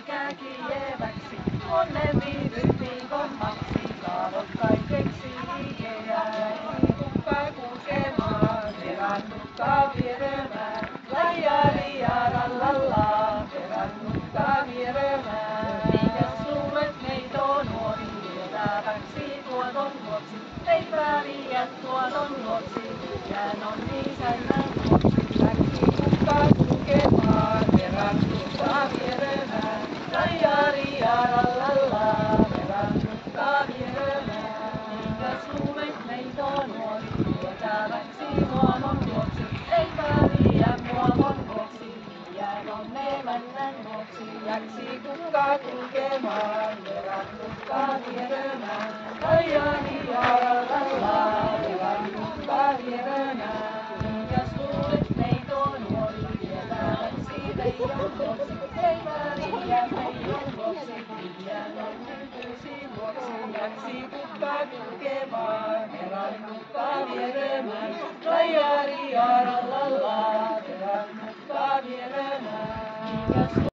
Käsi kieväksi, onnen viivyt viikonmaksi, saavot kaikeksi hikeä. Tukka kulkemaan, perannukka vieremään, lajari ja rallalla, perannukka vieremään. Mikäs suuret neito nuori, vietäväksi tuoton vuoksi, leipää liiat tuoton vuoksi, jään on isännän vuoksi. Läksi tukka kulkemaan, perannukka vieremään, lajari ja rallalla, perannukka vieremään. Mikäs suuret neito nuori, vietäväksi muomon vuoksi, leipää liian muomon vuoksi, jään on emännän vuoksi. Läksi tukka kulkemaan, perannukka vieremään, lajari ja rallalla, perannukka vieremään. Mikäs suuret neito nuori, vietäväksi leijon vuoksi, leipää liian leijon vuoksi, liian on hymysi vuoksi. Läksi tukka kulkemaan, perannukka vieremään, lajari ja rallalla, perannukka vieremään.